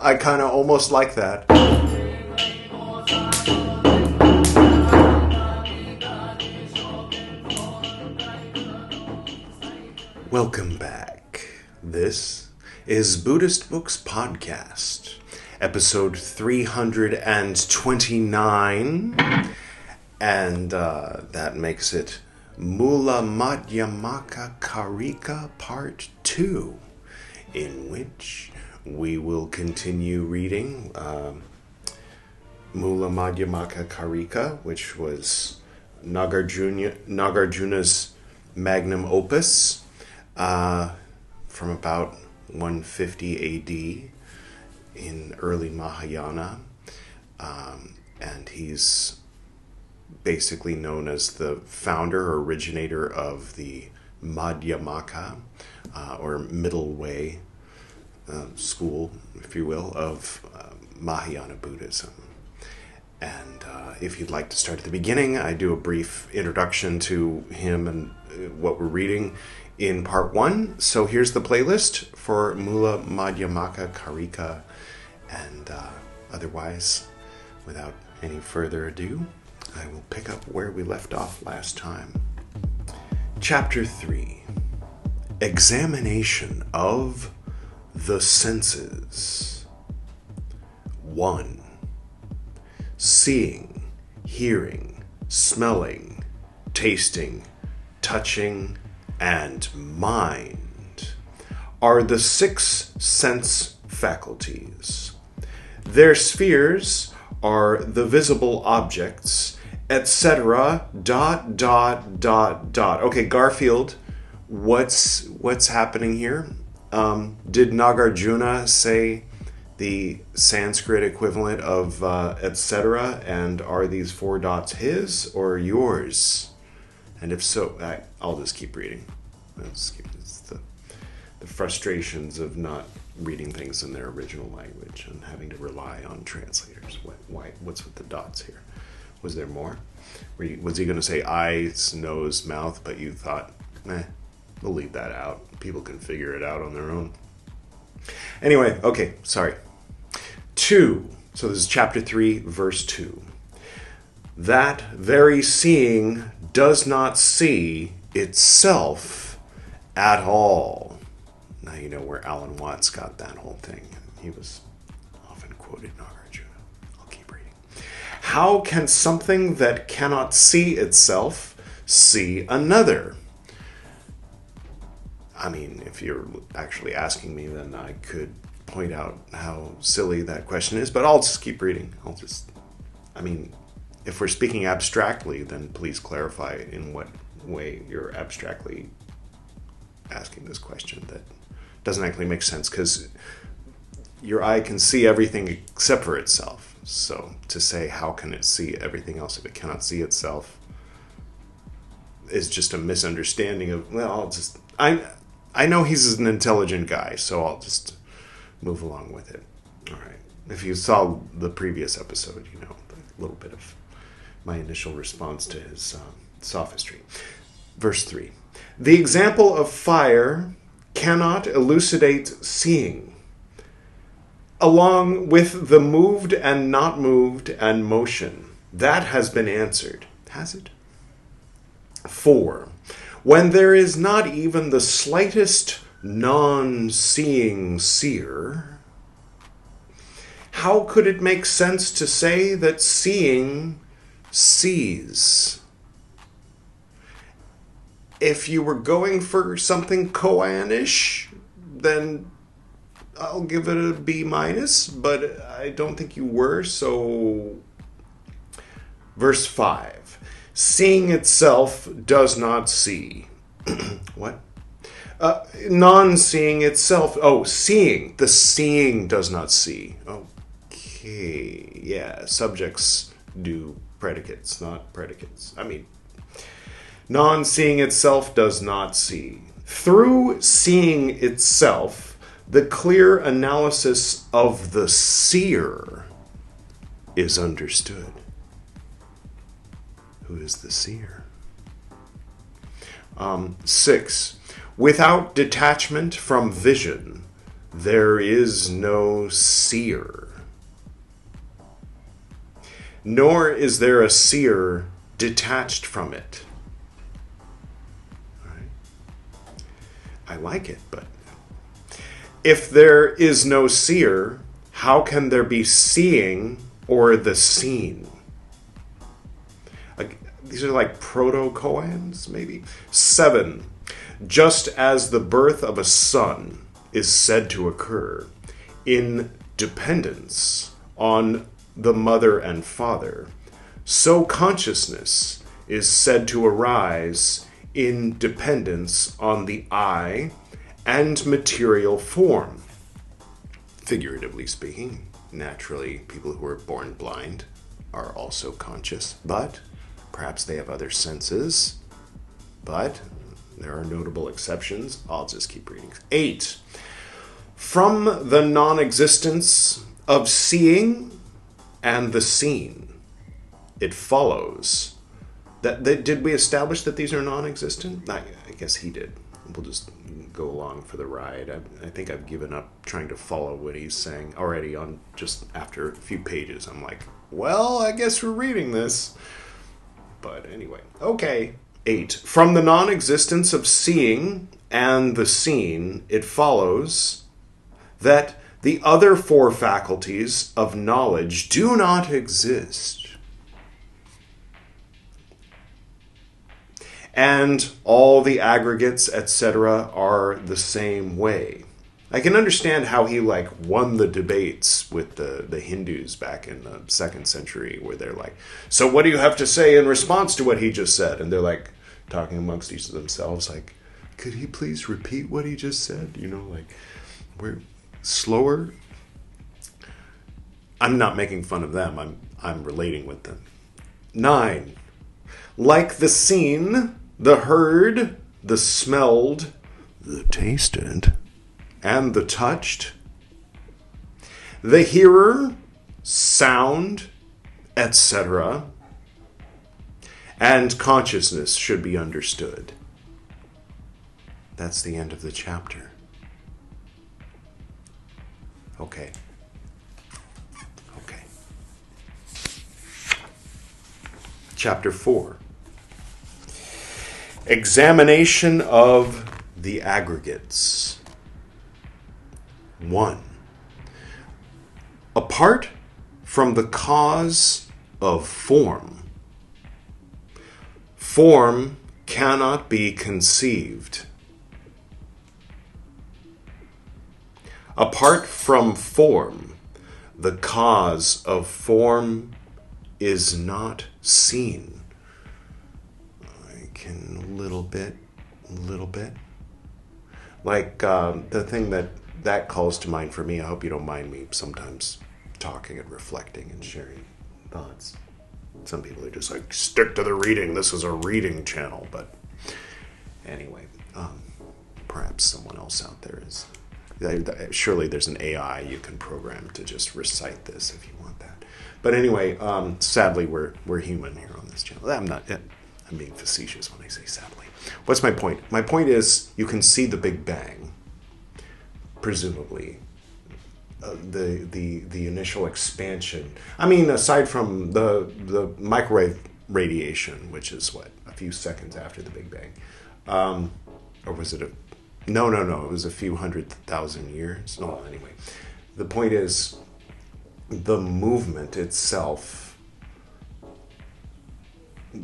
I kind of almost like that. Welcome back. This is Buddhist Books Podcast, episode 329, and that makes it Mūlamadhyamakakārikā Part 2, in which we will continue reading Mūlamadhyamakakārikā, which was Nāgārjuna's magnum opus from about 150 AD in early Mahayana, and he's basically known as the founder or originator of the Madhyamaka, or middle way school, if you will, of Mahayana Buddhism. And if you'd like to start at the beginning, I do a brief introduction to him and what we're reading in part 1. So here's the playlist for Mūlamadhyamakakārikā, and otherwise, without any further ado, I will pick up where we left off last time. Chapter 3, Examination of the Senses. 1. Seeing, hearing, smelling, tasting, touching, and mind are the 6 sense faculties. Their spheres are the visible objects, etc. ... Okay, Garfield, what's happening here? Did Nāgārjuna say the Sanskrit equivalent of etc., and are these 4 dots his or yours? And if so, I'll just keep reading. It's the frustrations of not reading things in their original language and having to rely on translators. What's with the dots here? Was there more? Was he going to say eyes, nose, mouth, but you thought, we'll leave that out. People can figure it out on their own. Anyway, okay, sorry. 2. So this is chapter 3, verse 2. That very seeing does not see itself at all. Now you know where Alan Watts got that whole thing. He was often quoted Nāgārjuna. I'll keep reading. How can something that cannot see itself see another? I mean, if you're actually asking me, then I could point out how silly that question is, but I'll just keep reading. If we're speaking abstractly, then please clarify in what way you're abstractly asking this question. That doesn't actually make sense, because your eye can see everything except for itself. So to say how can it see everything else if it cannot see itself is just a misunderstanding of, I know he's an intelligent guy, so I'll just move along with it. All right. If you saw the previous episode, you know a little bit of my initial response to his sophistry. Verse 3. The example of fire cannot elucidate seeing, along with the moved and not moved and motion. That has been answered. Has it? 4. When there is not even the slightest non-seeing seer, how could it make sense to say that seeing sees? If you were going for something koan-ish, then I'll give it a B-, but I don't think you were, so... Verse 5. Seeing itself does not see. What? Non-seeing itself. Oh, seeing. The seeing does not see. Okay. Yeah, subjects do predicates, not predicates. Non-seeing itself does not see. Through seeing itself, the clear analysis of the seer is understood. Who is the seer? 6. Without detachment from vision, there is no seer. Nor is there a seer detached from it. All right. I like it, but if there is no seer, how can there be seeing or the seen? These are like proto-koans, maybe. 7. Just as the birth of a son is said to occur in dependence on the mother and father, so consciousness is said to arise in dependence on the eye and material form. Figuratively speaking, naturally, people who are born blind are also conscious, but perhaps they have other senses. But there are notable exceptions. I'll just keep reading. 8. From the non-existence of seeing and the seen, it follows that did we establish that these are non-existent? I guess he did. We'll just go along for the ride. I think I've given up trying to follow what he's saying already on just after a few pages. I'm like, well, I guess we're reading this. But anyway, okay. 8. From the non-existence of seeing and the seen, it follows that the other 4 faculties of knowledge do not exist. And all the aggregates, etc., are the same way. I can understand how he won the debates with the Hindus back in the 2nd century, where they're like, so what do you have to say in response to what he just said? And they're talking amongst each of themselves, could he please repeat what he just said? We're slower. I'm not making fun of them. I'm relating with them. 9. Like the seen, the heard, the smelled, the tasted, and the touched, the hearer, sound, etc., and consciousness should be understood. That's the end of the chapter. Okay. Chapter 4. Examination of the aggregates. 1. Apart from the cause of form, form cannot be conceived. Apart from form, the cause of form is not seen. I can a little bit. The thing that calls to mind for me, I hope you don't mind me sometimes talking and reflecting and sharing thoughts. Some people are just stick to the reading. This is a reading channel. But anyway, perhaps someone else out there is. Surely there's an AI you can program to just recite this if you want that. But anyway, sadly, we're human here on this channel. I'm being facetious when I say sadly. What's my point? My point is you can see the Big Bang, presumably. The initial expansion. I mean, aside from the microwave radiation, which is a few seconds after the Big Bang, or was it No, it was a few 100,000 years. No, anyway, the point is the movement itself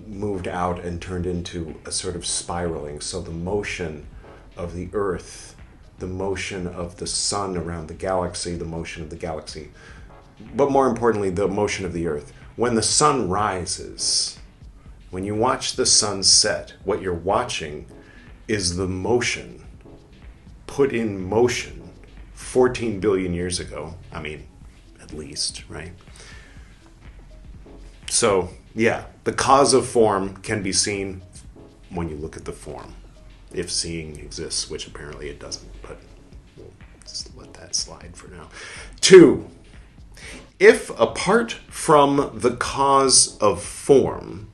moved out and turned into a sort of spiraling. So the motion of the Earth, the motion of the sun around the galaxy, the motion of the galaxy, but more importantly, the motion of the Earth. When the sun rises, when you watch the sun set, what you're watching is the motion put in motion 14 billion years ago. I mean, at least, right? So, yeah, the cause of form can be seen when you look at the form, if seeing exists, which apparently it doesn't, but we'll just let that slide for now. 2, if apart from the cause of form,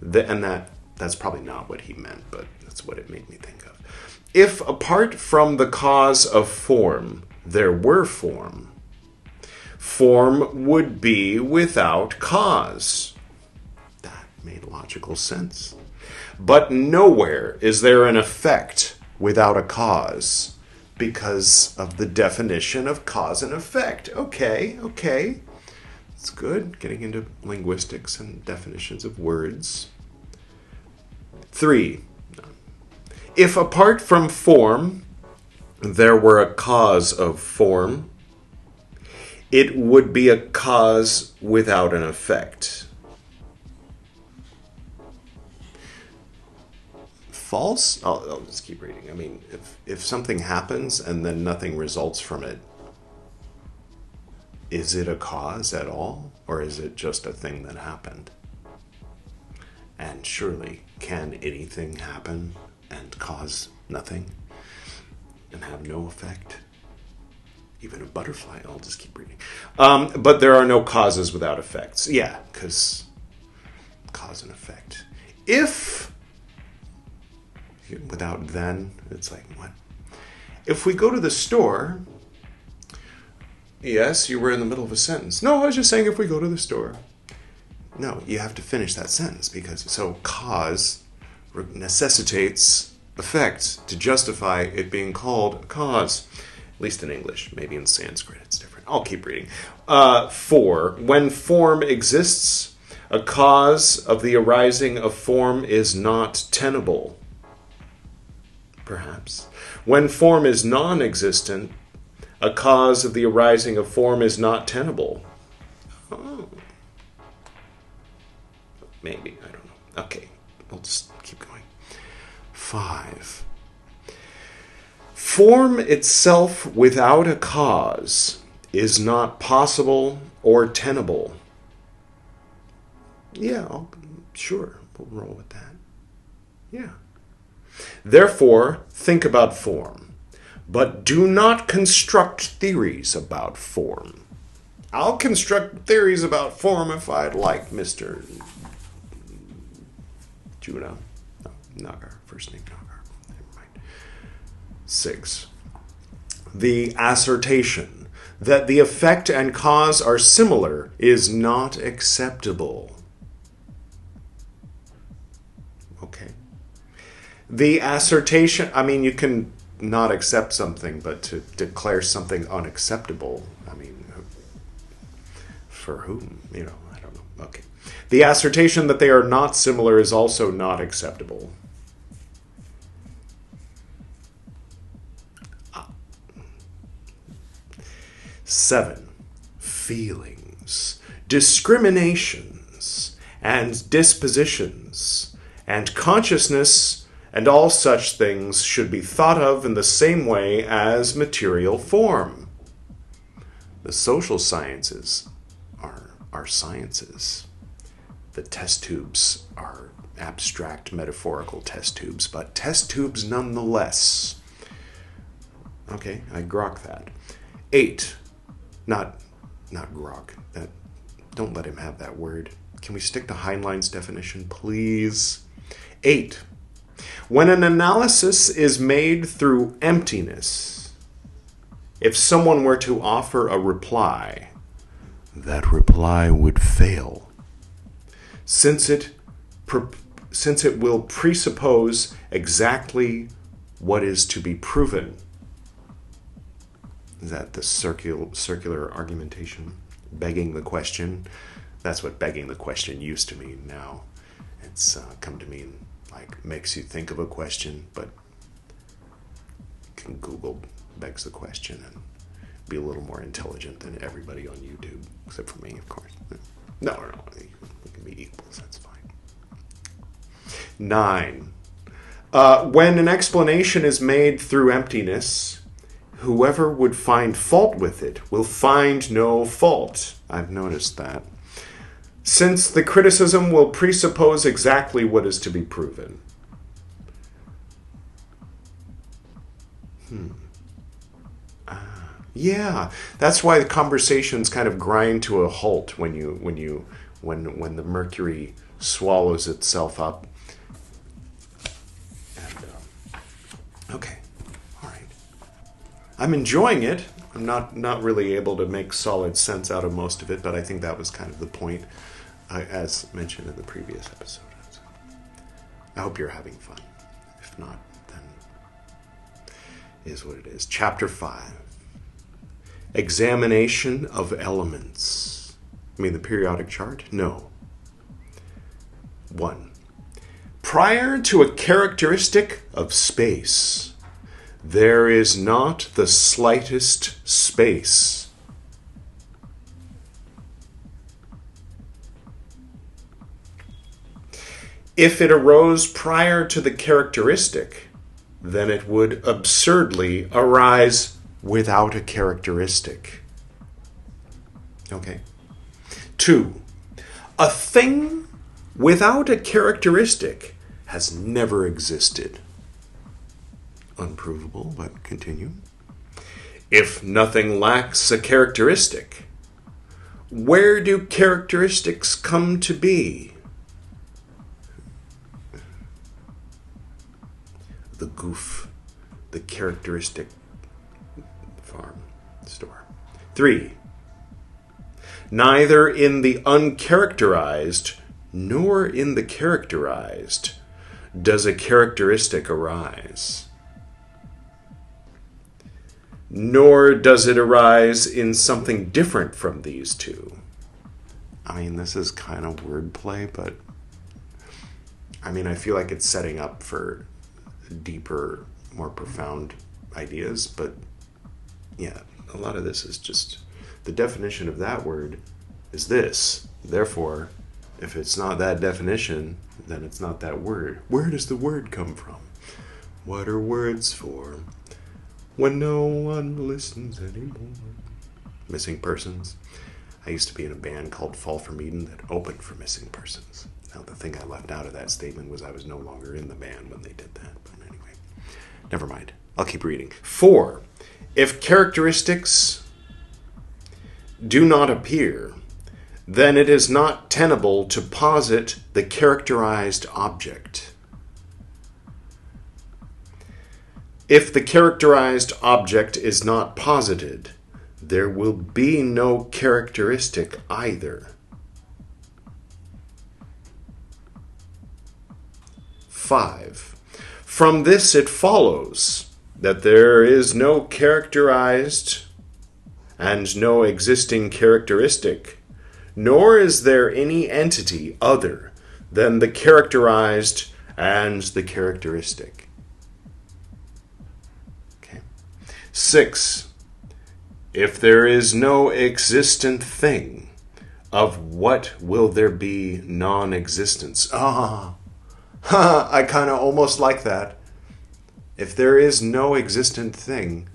that's probably not what he meant, but that's what it made me think of. If apart from the cause of form, there were form, form would be without cause. That made logical sense. But nowhere is there an effect without a cause because of the definition of cause and effect. Okay. It's good, getting into linguistics and definitions of words. 3. If apart from form, there were a cause of form, it would be a cause without an effect. False? I'll just keep reading. I mean, if something happens and then nothing results from it, is it a cause at all? Or is it just a thing that happened? And surely, can anything happen and cause nothing and have no effect? Even a butterfly. I'll just keep reading. But there are no causes without effects. Yeah, because cause and effect. If, without then, it's like, what? If we go to the store, yes, you were in the middle of a sentence. No, I was just saying if we go to the store. No, you have to finish that sentence because, so cause necessitates effect to justify it being called a cause. At least in English. Maybe in Sanskrit it's different. I'll keep reading. 4. When form exists, a cause of the arising of form is not tenable. Perhaps. When form is non-existent, a cause of the arising of form is not tenable. Oh. Maybe. I don't know. Okay. I'll just keep going. 5. Form itself without a cause is not possible or tenable. Yeah, sure, we'll roll with that. Yeah. Therefore, think about form, but do not construct theories about form. I'll construct theories about form if I'd like, Mr. Juna. No, Nagar, first name Nagar. 6. The assertion that the effect and cause are similar is not acceptable. Okay. The assertion, I mean, you can not accept something, but to declare something unacceptable, I mean, for whom? I don't know. Okay. The assertion that they are not similar is also not acceptable. 7. Feelings, discriminations, and dispositions, and consciousness, and all such things should be thought of in the same way as material form. The social sciences are sciences. The test tubes are abstract, metaphorical test tubes, but test tubes nonetheless. Okay, I grok that. 8. Not grok. Don't let him have that word. Can we stick to Heinlein's definition, please? 8. When an analysis is made through emptiness, if someone were to offer a reply, that reply would fail, since it will presuppose exactly what is to be proven. Is that the circular argumentation? Begging the question? That's what begging the question used to mean. Now it's come to mean like makes you think of a question, but you can Google begs the question and be a little more intelligent than everybody on YouTube, except for me, of course. No, we can be equals, that's fine. 9. When an explanation is made through emptiness, whoever would find fault with it will find no fault. I've noticed that. Since the criticism will presuppose exactly what is to be proven. Yeah, that's why the conversations kind of grind to a halt when the mercury swallows itself up. And, okay, all right. I'm enjoying it. I'm not really able to make solid sense out of most of it, but I think that was kind of the point, as mentioned in the previous episode. So I hope you're having fun. If not, then it is what it is. Chapter 5. Examination of elements. I mean the periodic chart? No. 1. Prior to a characteristic of space, there is not the slightest space. If it arose prior to the characteristic, then it would absurdly arise without a characteristic. Okay. 2. A thing without a characteristic has never existed. Unprovable, but continue. If nothing lacks a characteristic, where do characteristics come to be? The goof, the characteristic farm store. 3. Neither in the uncharacterized nor in the characterized does a characteristic arise. Nor does it arise in something different from these two. I mean, this is kind of wordplay, but I mean, I feel like it's setting up for deeper, more profound ideas, but yeah, a lot of this is just the definition of that word is this. Therefore, if it's not that definition, then it's not that word. Where does the word come from? What are words for when no one listens anymore? Missing Persons. I used to be in a band called Fall from Eden that opened for Missing Persons. Now, the thing I left out of that statement was I was no longer in the band when they did that. But anyway, never mind. I'll keep reading. 4. If characteristics do not appear, then it is not tenable to posit the characterized object. If the characterized object is not posited, there will be no characteristic either. 5. From this it follows that there is no characterized and no existing characteristic, nor is there any entity other than the characterized and the characteristic. Okay. 6. If there is no existent thing, of what will there be non-existence? I kind of almost like that. If there is no existent thing,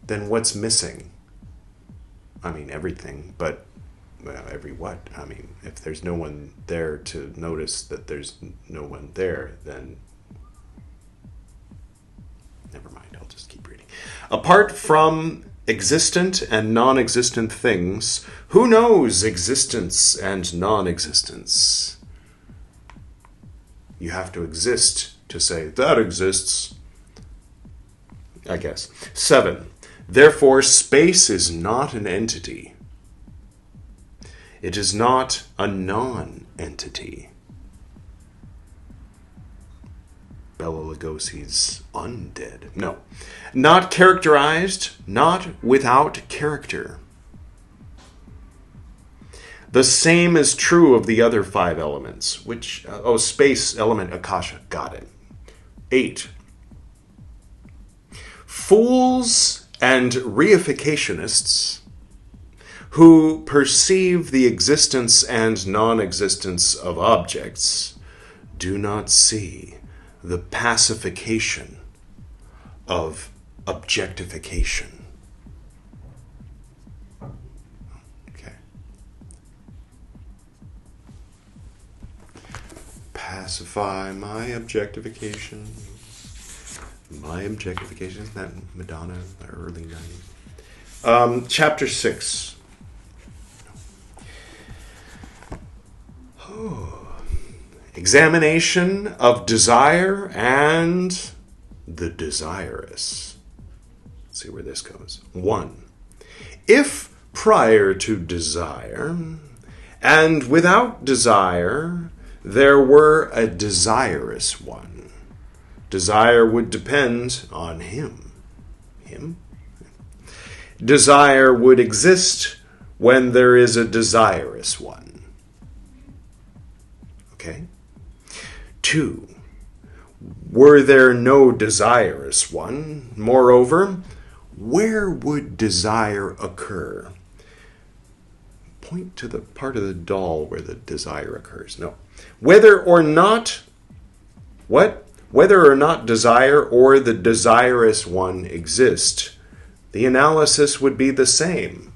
then what's missing? I mean, everything, but every what? I mean, if there's no one there to notice that there's no one there, then never mind, I'll just keep reading. Apart from existent and non-existent things, who knows existence and non-existence? You have to exist to say, that exists, I guess. 7. Therefore, space is not an entity. It is not a non-entity. Bela Lugosi's undead. No. Not characterized, not without character. The same is true of the other 5 elements, which, space, element, akasha, got it. 8. Fools and reificationists who perceive the existence and non-existence of objects do not see the pacification of objectification. Okay. Pacify my objectification. My objectification, isn't that Madonna, the early 90s? Chapter 6. Examination of desire and the desirous. Let's see where this goes. 1. If prior to desire, and without desire, there were a desirous one, desire would depend on him. Him? Desire would exist when there is a desirous one. Okay? 2. Were there no desirous one, moreover, where would desire occur? Point to the part of the doll where the desire occurs. No. Whether or not, what? Whether or not desire or the desirous one exist, the analysis would be the same.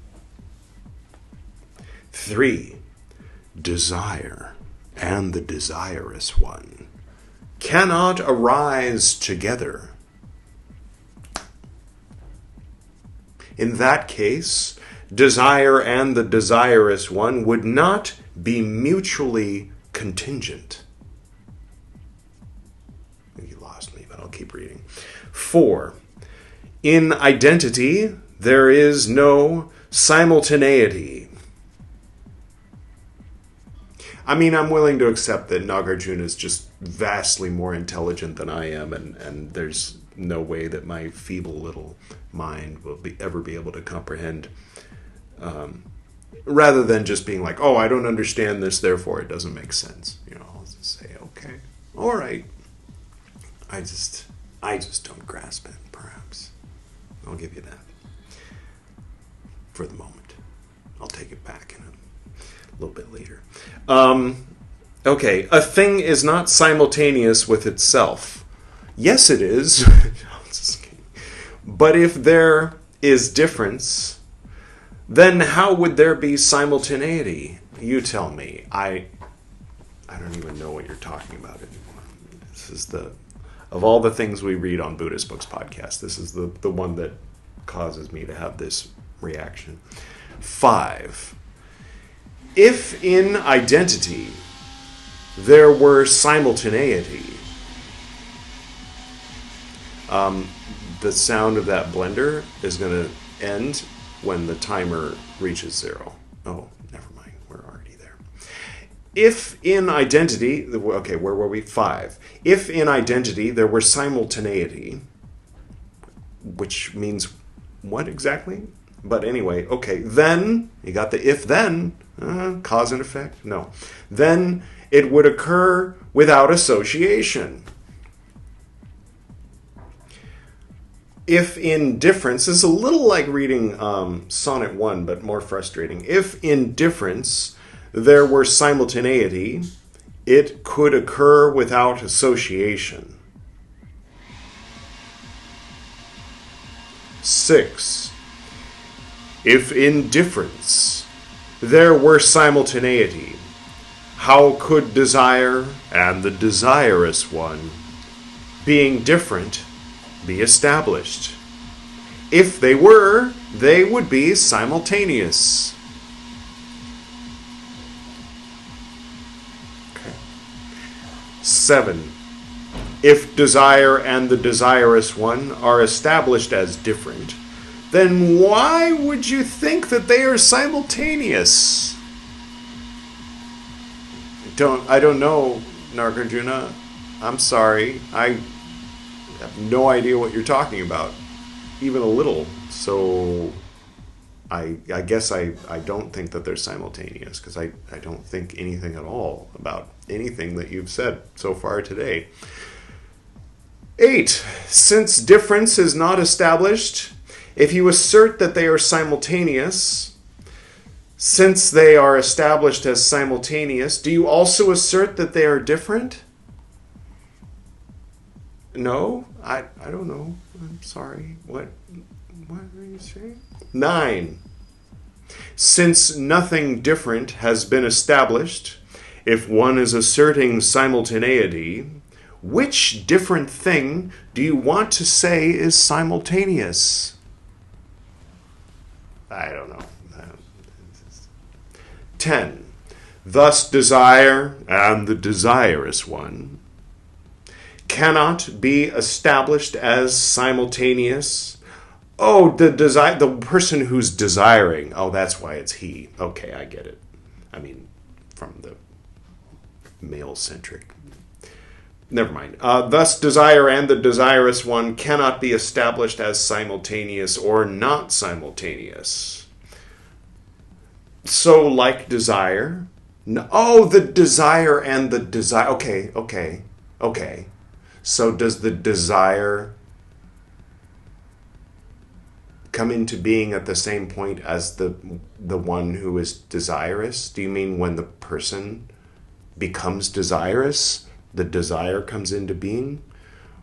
3. Desire and the desirous one cannot arise together. In that case, desire and the desirous one would not be mutually contingent. You lost me, but I'll keep reading. 4. In identity, there is no simultaneity. I mean, I'm willing to accept that Nāgārjuna is just vastly more intelligent than I am, and there's no way that my feeble little mind will ever be able to comprehend, rather than just being like, oh, I don't understand this, therefore it doesn't make sense. I'll just say, okay, all right. I just don't grasp it, perhaps. I'll give you that. For the moment. I'll take it back in a little bit later. Okay, a thing is not simultaneous with itself. Yes, it is. But if there is difference, then how would there be simultaneity? You tell me. I don't even know what you're talking about anymore. This is of all the things we read on Buddhist Books Podcast, this is the one that causes me to have this reaction. 5. If in identity there were simultaneity, the sound of that blender is going to end when the timer reaches 0. Oh, never mind. We're already there. If in identity, okay, where were we? 5. If in identity there were simultaneity, which means what exactly? But anyway, okay, then, you got the if-then, cause and effect? No. Then it would occur without association. If in difference, this is a little like reading Sonnet 1, but more frustrating. If in difference there were simultaneity, it could occur without association. 6. If in difference there were simultaneity, how could desire and the desirous one, being different, be established? If they were, they would be simultaneous. Okay. 7. If desire and the desirous one are established as different, then why would you think that they are simultaneous? I don't know, Nāgārjuna. I'm sorry. I have no idea what you're talking about, even a little. So I guess I don't think that they're simultaneous, because I don't think anything at all about anything that you've said so far today. 8. Since difference is not established, if you assert that they are simultaneous, since they are established as simultaneous, do you also assert that they are different? No? I don't know. I'm sorry. What are you saying? 9. Since nothing different has been established, if one is asserting simultaneity, which different thing do you want to say is simultaneous? I don't know. 10. Thus desire and the desirous one cannot be established as simultaneous Oh, the person who's desiring. Oh, that's why it's he. Okay, I get it. I mean, from the male-centric. Never mind. Thus, desire and the desirous one cannot be established as simultaneous or not simultaneous. So, like desire. No, oh, the desire and the desire. Okay. So, does the desire come into being at the same point as the one who is desirous? Do you mean when the person becomes desirous, the desire comes into being?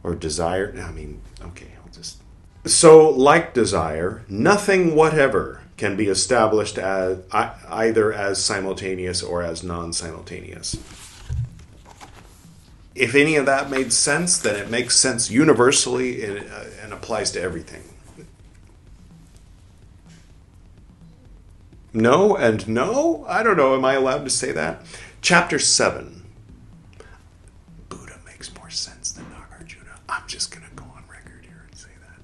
Or desire, I mean, okay, I'll just... So, like desire, nothing whatever can be established as either as simultaneous or as non-simultaneous. If any of that made sense, then it makes sense universally and applies to everything. No and no? I don't know. Am I allowed to say that? Chapter 7. Buddha makes more sense than Nāgārjuna. I'm just going to go on record here and say that.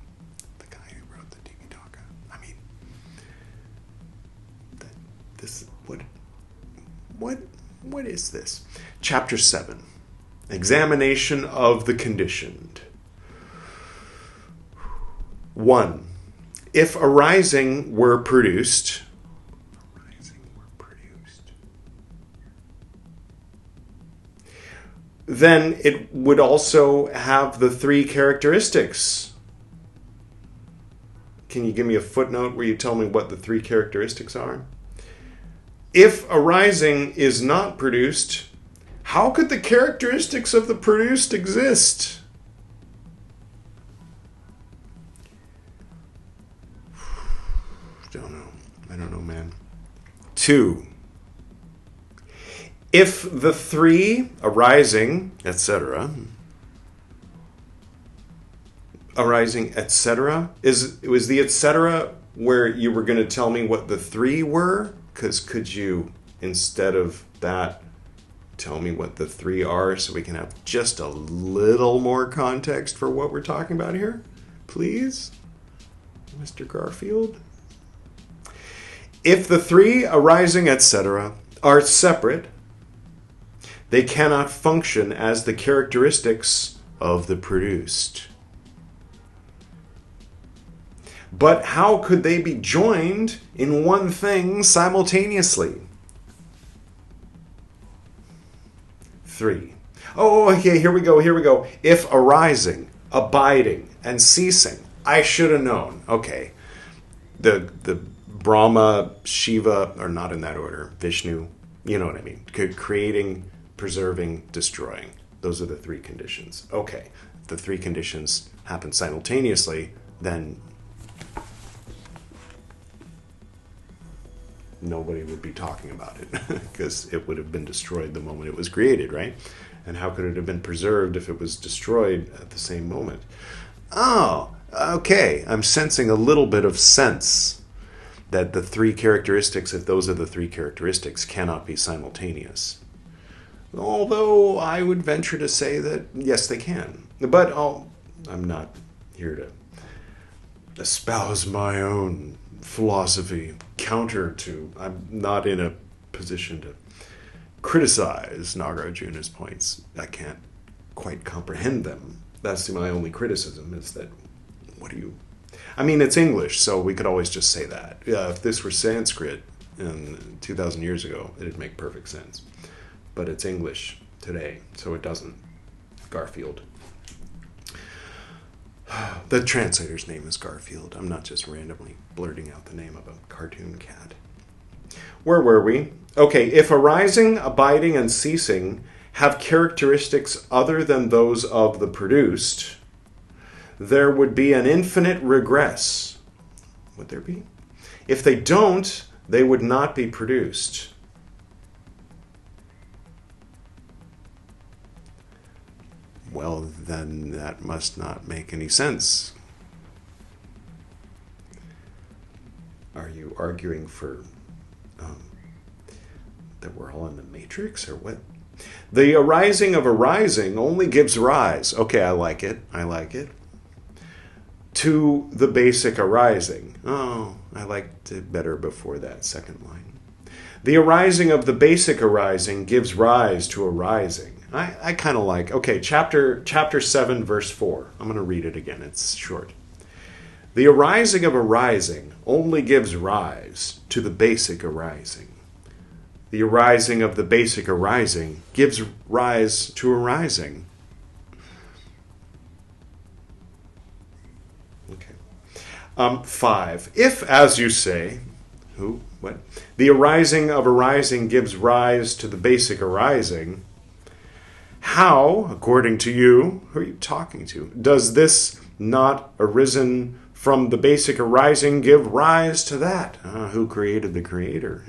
The guy who wrote the TIPIṭAKA. I mean, what is this? Chapter 7. Examination of the conditioned. 1. If arising were produced... then it would also have the 3 characteristics. Can you give me a footnote where you tell me what the 3 characteristics are? If arising is not produced, how could the characteristics of the produced exist? I don't know, man. 2. If the 3 arising, etc., was the etc. where you were going to tell me what the 3 were? Because could you, instead of that, tell me what the 3 are so we can have just a little more context for what we're talking about here? Please, Mr. Garfield? If the 3 arising, etc., are separate, they cannot function as the characteristics of the produced. But how could they be joined in one thing simultaneously? 3. Oh, okay, here we go. If arising, abiding, and ceasing. I should have known. Okay. The Brahma, Shiva, are not in that order. Vishnu, you know what I mean. Creating, preserving, destroying. Those are the 3 conditions. Okay. If the 3 conditions happen simultaneously, then nobody would be talking about it because it would have been destroyed the moment it was created, right? And how could it have been preserved if it was destroyed at the same moment? Oh, okay. I'm sensing a little bit of sense that the 3 characteristics, if those are the 3 characteristics, cannot be simultaneous. Although I would venture to say that, yes, they can. But I'm not here to espouse my own philosophy counter to... I'm not in a position to criticize Nāgārjuna's points. I can't quite comprehend them. That's my only criticism, is that, what do you... I mean, it's English, so we could always just say that. Yeah, if this were Sanskrit 2,000 years ago, it'd make perfect sense. But it's English today, so it doesn't. Garfield. The translator's name is Garfield. I'm not just randomly blurting out the name of a cartoon cat. Where were we? Okay, if arising, abiding, and ceasing have characteristics other than those of the produced, there would be an infinite regress. Would there be? If they don't, they would not be produced. Well, then that must not make any sense. Are you arguing for that we're all in the Matrix, or what? The arising of arising only gives rise. Okay, I like it. to the basic arising. Oh, I liked it better before that second line. The arising of the basic arising gives rise to arising. I kind of like, okay, chapter 7, verse 4. I'm going to read it again. It's short. The arising of arising only gives rise to the basic arising. The arising of the basic arising gives rise to arising. Okay. 5. If, as you say, what? The arising of arising gives rise to the basic arising, how, according to you, who are you talking to, does this not arisen from the basic arising give rise to that? Who created the creator?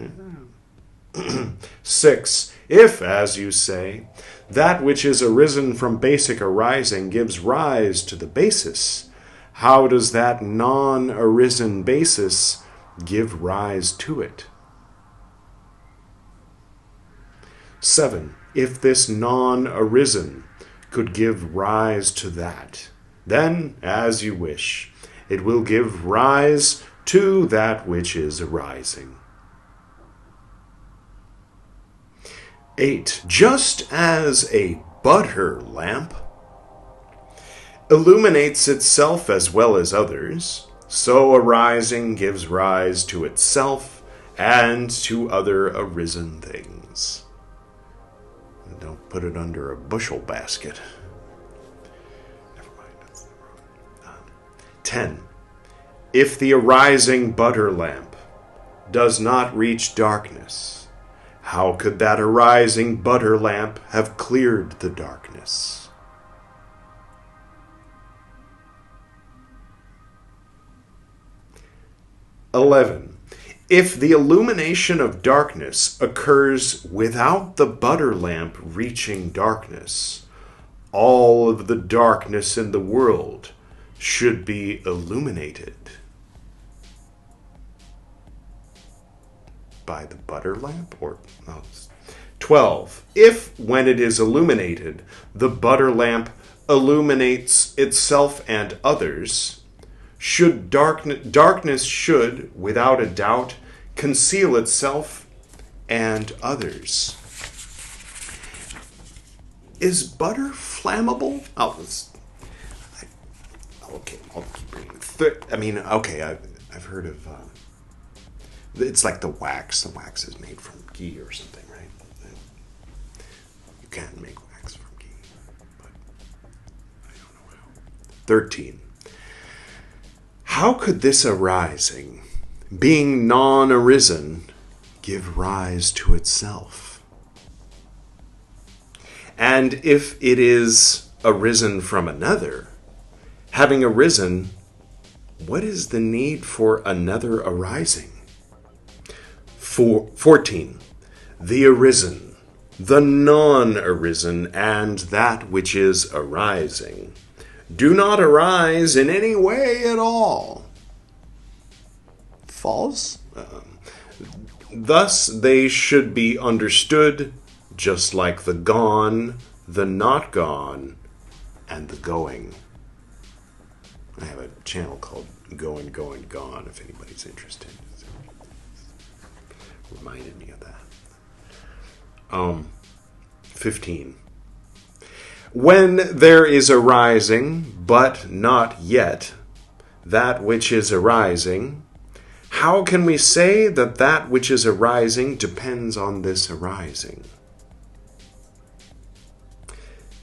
6. If, as you say, that which is arisen from basic arising gives rise to the basis, how does that non-arisen basis give rise to it? 7. If this non-arisen could give rise to that, then, as you wish, it will give rise to that which is arising. 8. Just as a butter lamp illuminates itself as well as others, so arising gives rise to itself and to other arisen things. Don't put it under a bushel basket. Never mind, that's the wrong. 10. If the arising butter lamp does not reach darkness, how could that arising butter lamp have cleared the darkness? 11. If the illumination of darkness occurs without the butter lamp reaching darkness, all of the darkness in the world should be illuminated by the butter lamp? 12. If, when it is illuminated, the butter lamp illuminates itself and others, darkness should, without a doubt, conceal itself and others. Is butter flammable? Okay, I'll keep reading. I've heard of. It's like the wax. The wax is made from ghee or something, right? You can't make wax from ghee, but I don't know how. 13. How could this arising, being non-arisen, give rise to itself? And if it is arisen from another, having arisen, what is the need for another arising? 14. The arisen, the non-arisen, and that which is arising do not arise in any way at all. False? Thus they should be understood just like the gone, the not gone, and the going. I have a channel called Going, Going, Gone, if anybody's interested. Reminded me of that. 15. When there is arising, but not yet, that which is arising, how can we say that that which is arising depends on this arising?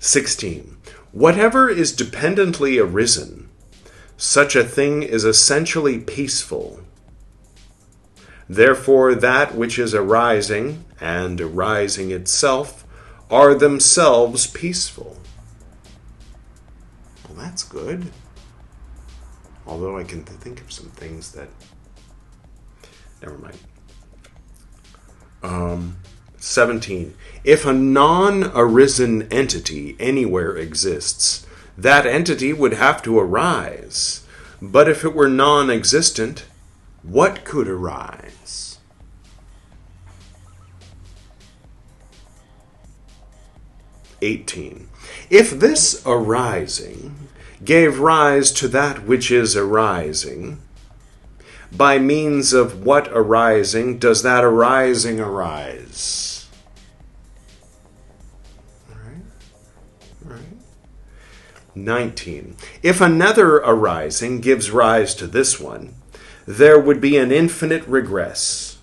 16. Whatever is dependently arisen, such a thing is essentially peaceful. Therefore, that which is arising and arising itself are themselves peaceful. Well, that's good. Although I can think of some things that... Never mind. 17. If a non-arisen entity anywhere exists, that entity would have to arise. But if it were non-existent, what could arise? (18) If this arising gave rise to that which is arising. By means of what arising does that arising arise? All right. 19. If another arising gives rise to this one, there would be an infinite regress.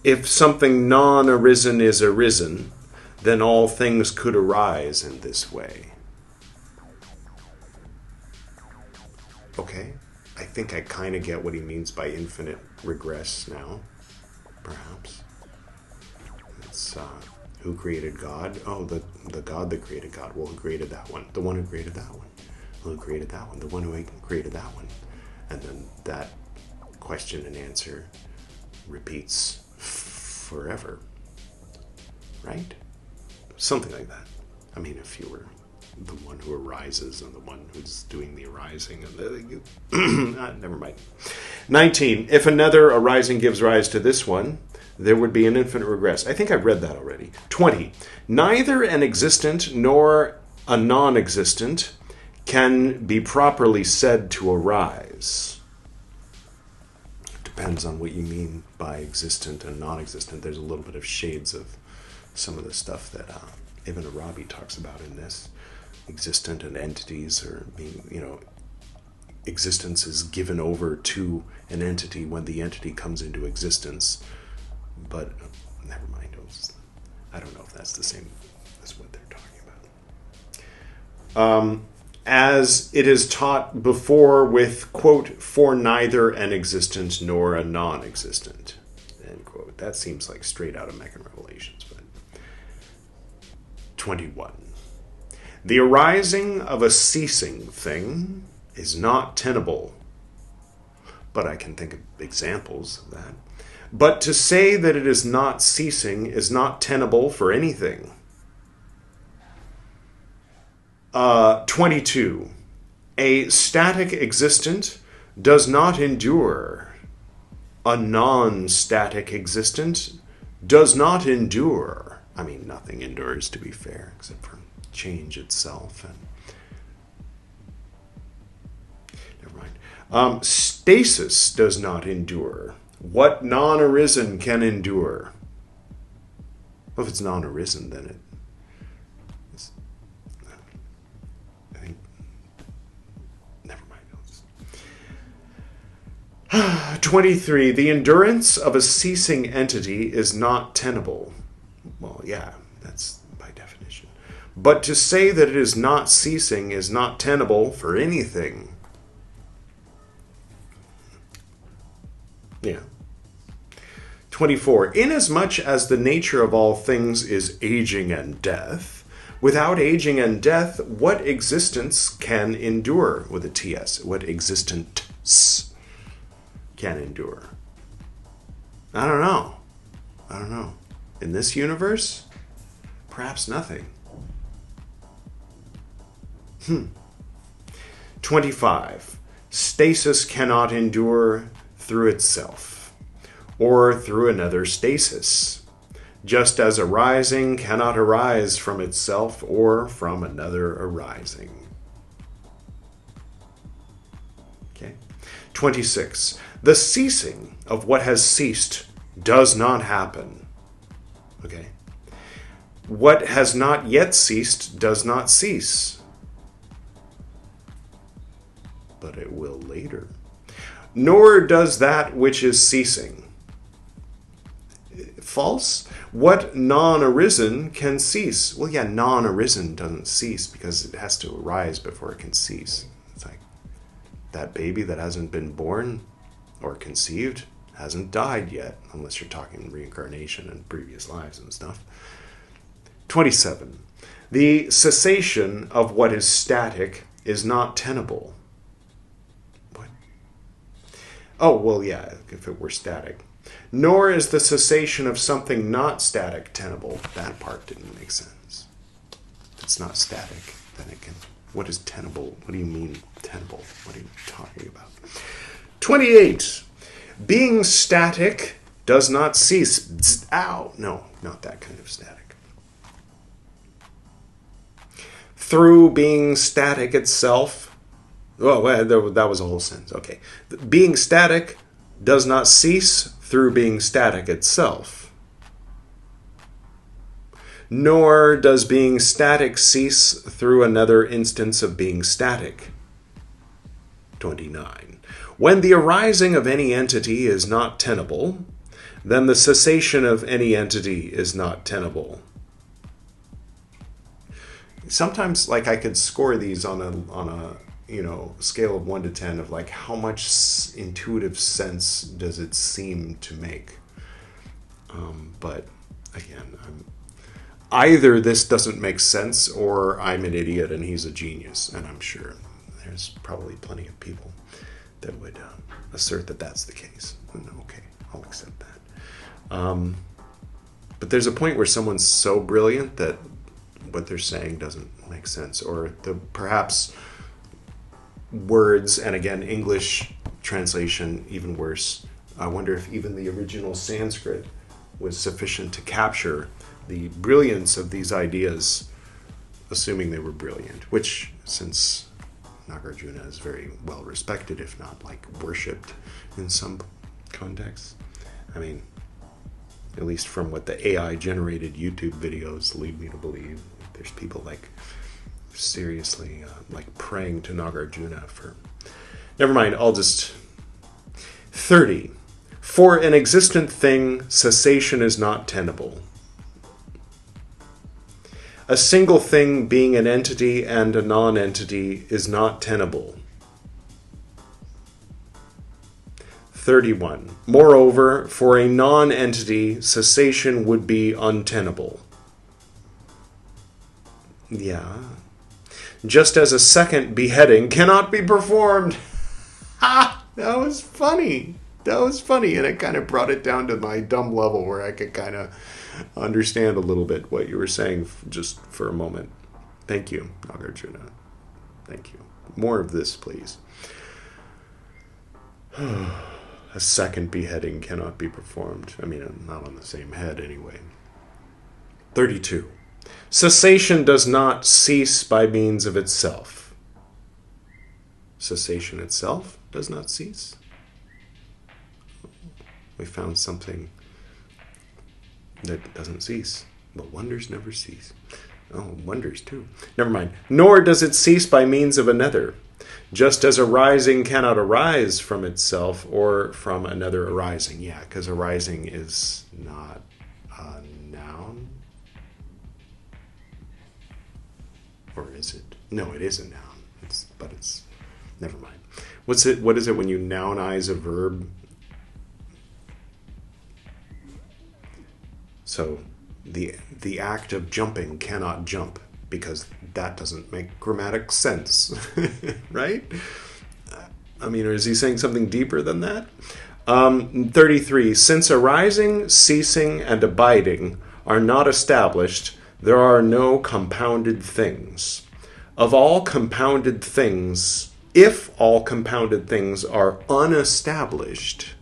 If something non-arisen is arisen, then all things could arise in this way. Okay, I think I kind of get what he means by infinite regress now, perhaps. It's who created God? Oh, the God that created God. Well, who created that one? The one who created that one. Who created that one? The one who created that one. And then that question and answer repeats forever. Right? Something like that. I mean, if you were the one who arises and the one who's doing the arising. Never mind. 19. If another arising gives rise to this one, there would be an infinite regress. I think I've read that already. 20. Neither an existent nor a non-existent can be properly said to arise. Depends on what you mean by existent and non-existent. There's a little bit of shades of some of the stuff that Ibn Arabi talks about in this. Existent and entities are being, existence is given over to an entity when the entity comes into existence. But never mind. I don't know if that's the same as what they're talking about. As it is taught before with, quote, for neither an existent nor a non-existent, end quote. That seems like straight out of Meccan Revelations. But 21. The arising of a ceasing thing is not tenable, but I can think of examples of that. But to say that it is not ceasing is not tenable for anything. 22. A static existent does not endure. A non-static existent does not endure. I mean, nothing endures, to be fair, except for change itself. And never mind. Stasis does not endure. What non-arisen can endure? Well, if it's non-arisen, then it's, I think, never mind. 23. The endurance of a ceasing entity is not tenable. Well, yeah, that's by definition. But to say that it is not ceasing is not tenable for anything. Yeah. 24. Inasmuch as the nature of all things is aging and death, without aging and death, what existence can endure? With a TS. What existence can endure? I don't know. In this universe? Perhaps nothing. 25. Stasis cannot endure through itself, or through another stasis, just as arising cannot arise from itself or from another arising. Okay. 26. The ceasing of what has ceased does not happen. Okay. What has not yet ceased does not cease, but it will later. Nor does that which is ceasing. False? What non-arisen can cease? Well, yeah, non-arisen doesn't cease because it has to arise before it can cease. It's like that baby that hasn't been born or conceived hasn't died yet, unless you're talking reincarnation and previous lives and stuff. 27. The cessation of what is static is not tenable. What? Oh, well, yeah, if it were static. Nor is the cessation of something not static tenable. That part didn't make sense. If it's not static, then it can... What is tenable? What do you mean tenable? What are you talking about? 28. Being static does not cease. Ow! No, not that kind of static. through being static itself. Oh, well, that was a whole sentence. Okay. Being static does not cease through being static itself. Nor does being static cease through another instance of being static. 29. When the arising of any entity is not tenable, then the cessation of any entity is not tenable. Sometimes, like, I could score these on a scale of 1 to 10 of like how much intuitive sense does it seem to make. But again, either this doesn't make sense or I'm an idiot and he's a genius, and I'm sure there's probably plenty of people that would assert that that's the case. And okay, I'll accept that. But there's a point where someone's so brilliant that what they're saying doesn't make sense, or perhaps words, and again, English translation even worse. I wonder if even the original Sanskrit was sufficient to capture the brilliance of these ideas, assuming they were brilliant, which, since Nāgārjuna is very well respected, if not like worshipped in some contexts. I mean, at least from what the AI generated YouTube videos lead me to believe, there's people like seriously like praying to Nāgārjuna for. Never mind, I'll just. 30. For an existent thing, cessation is not tenable. A single thing being an entity and a non-entity is not tenable. 31. Moreover, for a non-entity, cessation would be untenable. Yeah. Just as a second beheading cannot be performed. Ha! That was funny. That was funny, and it kind of brought it down to my dumb level where I could kind of understand a little bit what you were saying just for a moment. Thank you, Nāgārjuna. Thank you. More of this, please. A second beheading cannot be performed. I mean, not on the same head anyway. 32. Cessation does not cease by means of itself. Cessation itself does not cease. We found something that doesn't cease. But wonders never cease. Oh, wonders too. Never mind. Nor does it cease by means of another. Just as arising cannot arise from itself or from another arising. Yeah, because arising is not a noun. Or is it? No, it is a noun. But it's never mind. What is it when you nounize a verb? So the act of jumping cannot jump because that doesn't make grammatic sense, right? I mean, or is he saying something deeper than that? 33. Since arising, ceasing, and abiding are not established, there are no compounded things. Of all compounded things, if all compounded things are unestablished,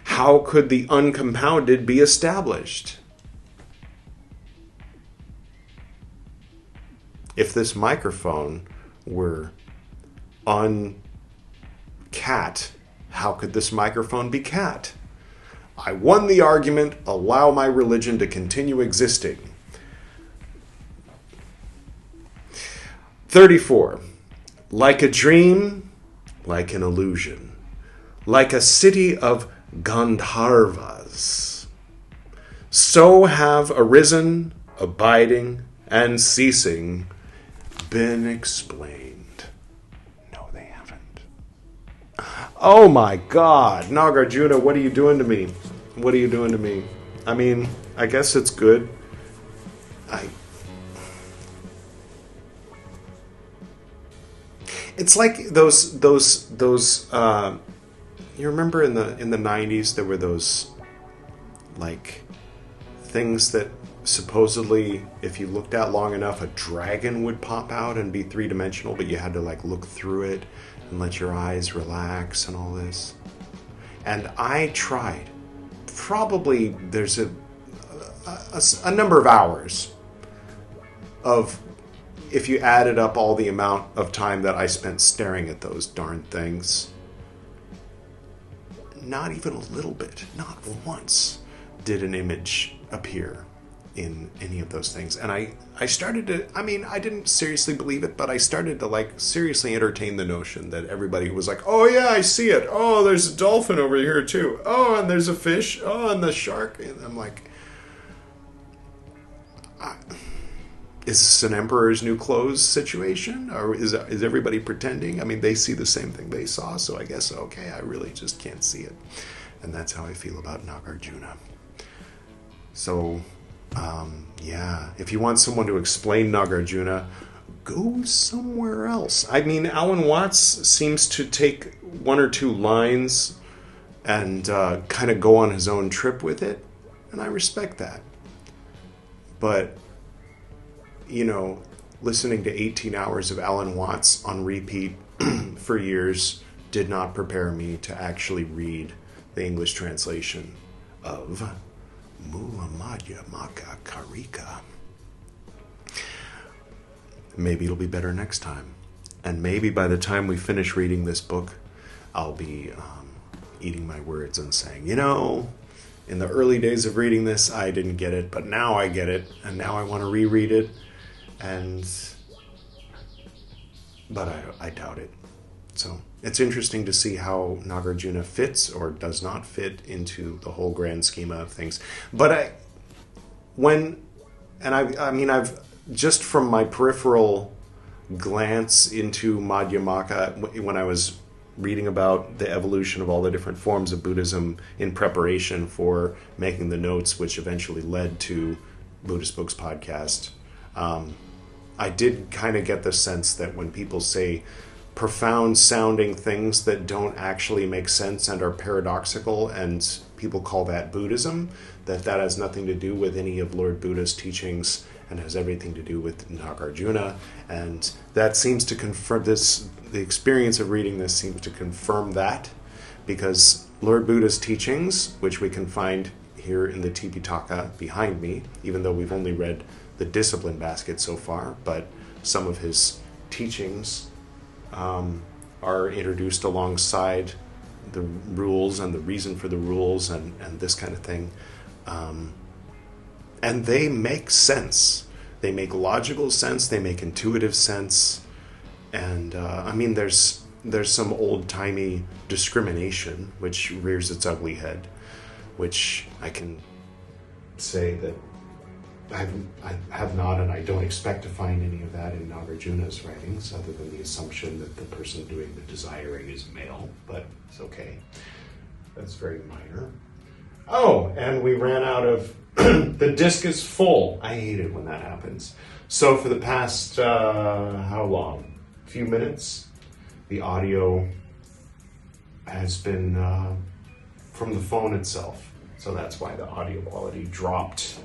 how could the uncompounded be established? If this microphone were cat, how could this microphone be cat? I won the argument, allow my religion to continue existing. 34. Like a dream, like an illusion, like a city of Gandharvas, so have arisen, abiding, and ceasing been explained. No, they haven't. Oh my God, Nāgārjuna, what are you doing to me? What are you doing to me? I mean, I guess it's good. It's like those you remember in the 90s there were those like things that supposedly if you looked at long enough a dragon would pop out and be three-dimensional, but you had to like look through it and let your eyes relax and all this. And I tried. Probably there's a number of hours of if you added up all the amount of time that I spent staring at those darn things, not even a little bit, not once, did an image appear in any of those things. And I started to, I mean, I didn't seriously believe it, but I started to like seriously entertain the notion that everybody was like, oh yeah, I see it. Oh, there's a dolphin over here too. Oh, and there's a fish. Oh, and the shark. And I'm like, is this an Emperor's New Clothes situation? Or is everybody pretending? I mean, they see the same thing they saw, so I guess, okay, I really just can't see it. And that's how I feel about Nāgārjuna. So, yeah, if you want someone to explain Nāgārjuna, go somewhere else. I mean, Alan Watts seems to take one or two lines and kind of go on his own trip with it, and I respect that. But, you know, listening to 18 hours of Alan Watts on repeat for years did not prepare me to actually read the English translation of Mūlamadhyamakakārikā. Maybe it'll be better next time. And maybe by the time we finish reading this book, I'll be eating my words and saying, you know, in the early days of reading this, I didn't get it, but now I get it, and now I want to reread it. But I doubt it. So it's interesting to see how Nāgārjuna fits or does not fit into the whole grand schema of things. But I've just from my peripheral glance into Madhyamaka, when I was reading about the evolution of all the different forms of Buddhism in preparation for making the notes, which eventually led to Buddhist Books Podcast, I did kind of get the sense that when people say profound sounding things that don't actually make sense and are paradoxical, and people call that Buddhism, that has nothing to do with any of Lord Buddha's teachings and has everything to do with Nāgārjuna. And that seems to confirm this, the experience of reading this seems to confirm that, because Lord Buddha's teachings, which we can find here in the TIPIṭAKA behind me, even though we've only read the discipline basket so far, but some of his teachings are introduced alongside the rules and the reason for the rules and this kind of thing. And they make sense. They make logical sense. They make intuitive sense. And I mean, there's some old-timey discrimination which rears its ugly head, which I can say that I have not, and I don't expect to find any of that in Nāgārjuna's writings, other than the assumption that the person doing the desiring is male, but it's okay. That's very minor. Oh, and we ran out of, the disc is full. I hate it when that happens. So for the past, how long? A few minutes, the audio has been from the phone itself. So that's why the audio quality dropped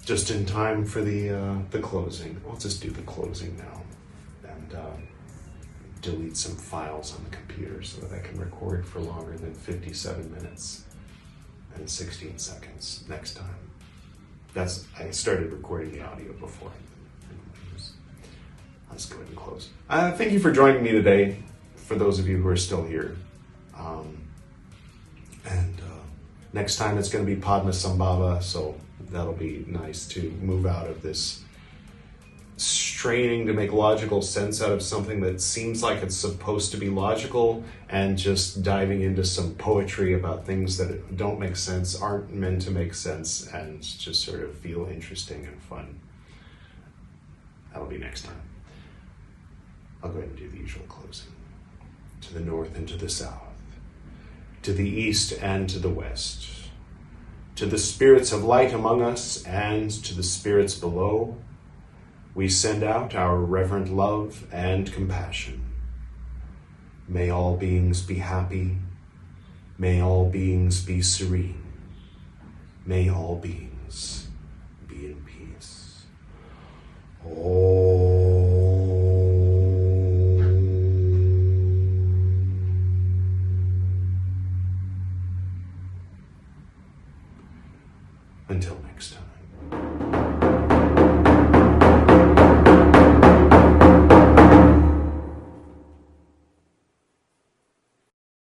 just in time for the closing. I'll just do the closing now and delete some files on the computer so that I can record for longer than 57 minutes and 16 seconds next time. I started recording the audio before. Let's go ahead and close. Thank you for joining me today, for those of you who are still here. Next time it's going to be PADMASAMBHAVA, so that'll be nice to move out of this straining to make logical sense out of something that seems like it's supposed to be logical, and just diving into some poetry about things that don't make sense, aren't meant to make sense, and just sort of feel interesting and fun. That'll be next time. I'll go ahead and do the usual closing. To the north and to the south, to the east and to the west, to the spirits of light among us and to the spirits below, we send out our reverent love and compassion. May all beings be happy. May all beings be serene. May all beings be in peace. Until next time.